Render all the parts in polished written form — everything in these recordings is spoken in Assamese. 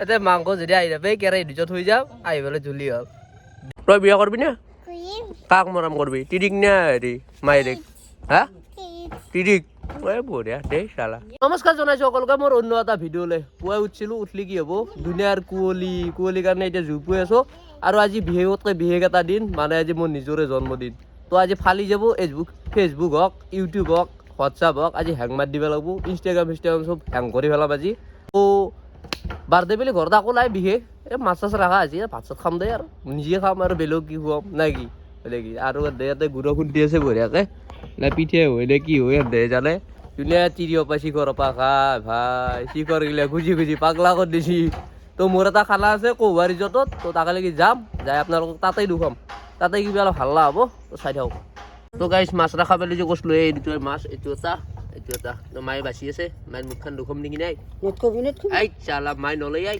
এতে মাংস যদি আহি যাবে কেৰাহী দুজত হৈ যাম আহি পেলাই ঝুলি হ'ল তই বিয়া কৰবি না কাক মৰম কৰবি তিৰিক নে হেৰি মাইৰেক হা তিৰিক বঢ়িয়া দেই চালা নমস্কাৰ জনাইছো সকলোকে মোৰ অন্য এটা ভিডিঅ'লৈ পুৱাই উঠিছিলো উঠলি কি হ'ব দুনিয়াৰ কুঁৱলীৰ কাৰণে এতিয়া জুই পুৱাই আছো আৰু আজি বিশেষতকৈ বিশেষ এটা দিন মানে আজি মোৰ নিজৰে জন্মদিন তো আজি ফালি যাব ফেচবুক হওক ইউটিউব হওক হোৱাটছআপ হওক আজি হেং মাৰি দিব লাগিব ইনষ্টাগ্ৰাম চব হেং কৰি পেলাম আজি তো বাৰ্থডে বুলি ঘৰত আকৌ নাই বিশেষ এই মাছ চাছ ৰখা আজি ভাত চাত খাম দেই আৰু নিজে খাম আৰু বেলেগ কি খুৱাম নাই কি বেলেগ কি আৰু ইয়াতে গুড়া খুন্দি আছে বঢ়িয়াকৈ নাই পিঠে হয় নে কি হয় দে জানে ধুনীয়া তিৰিঅ পৰা শিখৰৰ পৰা খাই ভাই শিখৰ গিলা খুজি পাগলা কৰি দিছি তো মোৰ এটা খানা আছে কৌহা ৰিজৰ্টত তো তাকে লাগি যাম যাই আপোনালোকক তাতেই দুখাম তাতে কিবা অলপ হাল্লা হ'ব তো চাই থাকক তো গাইছ মাছ ৰখা পেলাই যে কৈছিলোঁ এই দুটা মাছ এইটো এটা তো মায়ে বাচি আছে মায়ে মুখখন দুখম নেকি নাই আই চালা মায়ে নলৈ আই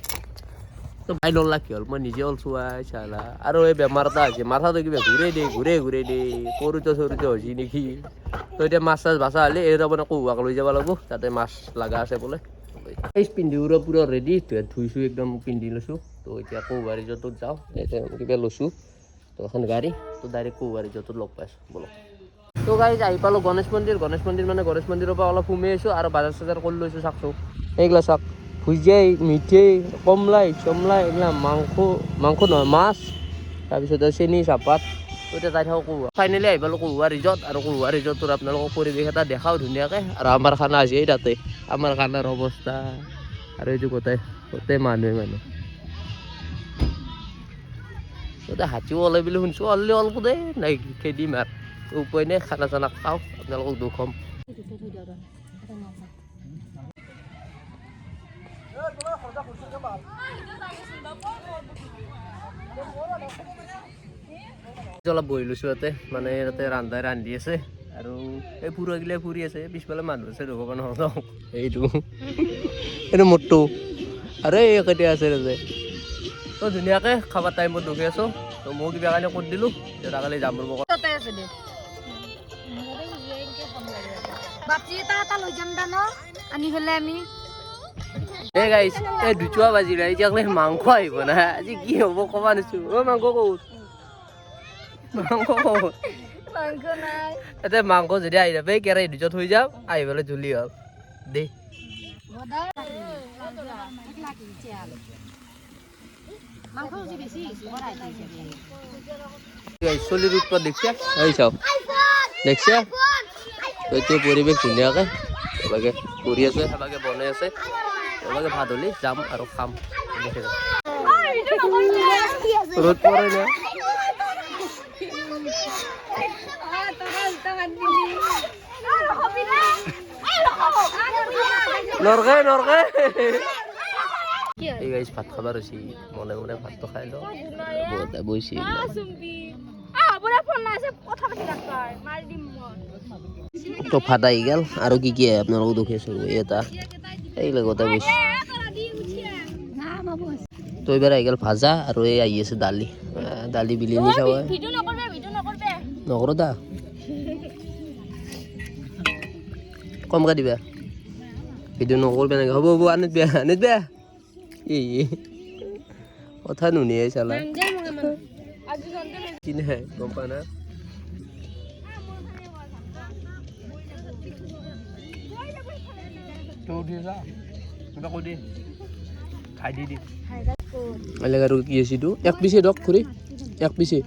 তো মায়ে নলা কি হ'ল মই নিজে অলছো আই চালা আৰু এই বেমাৰ এটা হৈছে মাথাটো কিবা ঘূৰে দে সৰুতে হৈছে নেকি তো এতিয়া মাছ চাছ বাচা হ'লে এই তাৰমানে কৌহাক লৈ যাব লাগিব তাতে মাছ লগা আছে বোলে পিন্ধি পুৰা ৰেডি ধুইছোঁ একদম পিন্ধি লৈছোঁ তো এতিয়া কৌহা ৰিজৰ্টত যাওঁ এতিয়া কিবা লৈছোঁ তো এখন গাড়ী তো ডাইৰেক্ট কৌহা ৰিজৰ্টত লগ পাইছোঁ বলক তো গাড়ীত আহি পালোঁ গণেশ মন্দিৰ মানে গণেশ মন্দিৰৰ পৰা অলপ সোমাই আহিছোঁ আৰু বাজাৰ চাজাৰ কৰি লৈছোঁ চাওকচোন এইগিলা চাওক ভুজিয়াই মিঠেই কমলাই চমলাই এইগিলা মাংস নহয় মাছ তাৰপিছত চেনি চাহপাত তো এতিয়া যাই থাকোঁ কৌহা ফাইনেলি আহি পালোঁ কৌহা ৰিজৰ্ট আৰু কৌহা ৰিজৰ্টটোৰ আপোনালোকক পৰিৱেশ এটা দেখাওঁ ধুনীয়াকৈ আৰু আমাৰ খানা আছে এই তাতে আমাৰ খানাৰ অৱস্থা আৰু এইটো গোটেই মানুহ গোটেই হাতীও ওলাই বুলি শুনিছোঁ অললি অলপ দেই নাই খেদিম আৰু উপায় নাই খানা চানা খাওঁ আপোনালোকক দুখম অলপ বহি লৈছোঁ ইয়াতে মানে ইয়াতে ৰান্ধি আছে আৰু এই ফুৰাগিলা ফুৰি আছে পিছফালে মানুহ আছে ৰ'ব নহওঁ এইটো মোৰটো আৰু এই কেতিয়া আছে তাতে তো ধুনীয়াকৈ খাবৰ টাইমত ৰখি আছোঁ তো মই কিবা কাৰণে কৰি দিলোঁ এতিয়া কালি যাম ৰ'ব এই গাইছ এই 2 বাজিলে এতিয়ালৈ মাংস আহিব না আজি কি হ'ব ক'ব নিছোঁ মাংস এতিয়া মাংস যদি আহি যাবে কেৰাহী দুজত হৈ যাম আহি পেলাই ঝুলি হ'ল দেই চলিৰ উৎপাত দেখছে এই চাওক দেখছে এতিয়া পৰিৱেশ ধুনীয়াকৈ এবাকে কৰি আছে এবাকে বনাই আছে এবাকে ভাত হ'লে যাম আৰু খাম দেখে যাম ৰ'দ পৰে না নৰকে এই গাইছ ভাত খাবার হৈছে মনে ভাতটো খাই লওঁ বহিছে তো ভাত আহি গেল আৰু কি আপোনালোকক দেখি আছো এটা এইগিলা গোটাই বহিছে তো এইবাৰ আহি গেল ভাজা আৰু এই আহি আছে দালি বিলিনি চাব নকৰো দা কমকৈ দিবা ভিডিঅ' নকৰিবা নেকি হ'ব আনিত বেয়া কথা নুনিয়াই চালা কি নাই গম পা না আৰু কি আছে এক পিছে দক খুৰী এক পিছে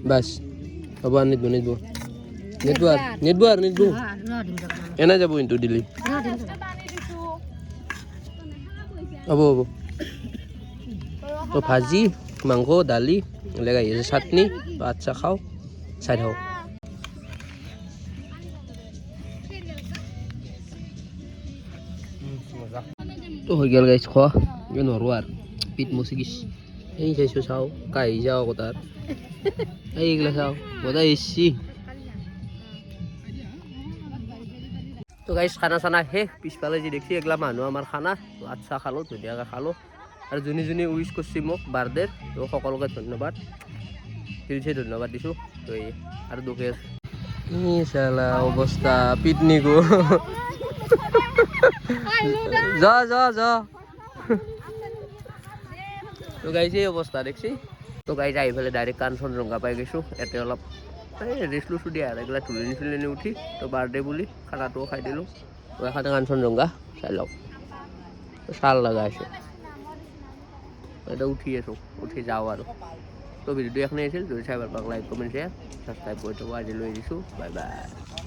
বাছ হ'ব আনিত নিদব এনে যাব কিন্তু দিলি হ'ব তো ভাজি মাংস দালি এলাকা আহি আছে চাটনি ভাত চাহ খাওঁ চাই থাকক তো হৈ গ'ল গাইছ খোৱা নোৱাৰোঁ আৰু পিঠ মচি গিছ এই চাইছোঁ চাওঁ কাহি যাওঁ আকৌ তাৰ এইগিলা চাওঁ গোটাই ইচ্ছি তো গাইছ খানা চানা শেষ পিছফালে যি দেখছি এগলা মানুহ আমাৰ খানা তো আচ্ছা খালোঁ ধুনীয়াকৈ খালোঁ আৰু যোনে উইচ কৰিছে মোক বাৰ্থডেৰ তো সকলোকে ধন্যবাদ ধন্যবাদ দিছোঁ তো এই আৰু দুখে চালা অৱস্থা পিটনিকো যা যা যা তো গাইছে এই অৱস্থা দেখছি তো গাইছে আহি পেলাই ডাইৰেক্ট কাঞ্চনজংঘা পাই গৈছোঁ ইয়াতে অলপ ৰেষ্ট লৈছোঁ দিয়া আৰু এইগিলা তুলনি উঠি তো বাৰ্থডে বুলি খানাটোও খাই দিলোঁ তো এখানে কাঞ্চনজংঘা চাই লওক ছাল লগা আছে এটা উঠি আছোঁ উঠি যাওঁ আৰু তো ভিডিঅ'টো এখনেই আছিল যদি চাই ভাল পাওক লাইক কমেণ্ট শ্বেয়াৰ ছাবস্ক্ৰাইব কৰি থ'ব আজিলৈ এৰিছোঁ বাই বাই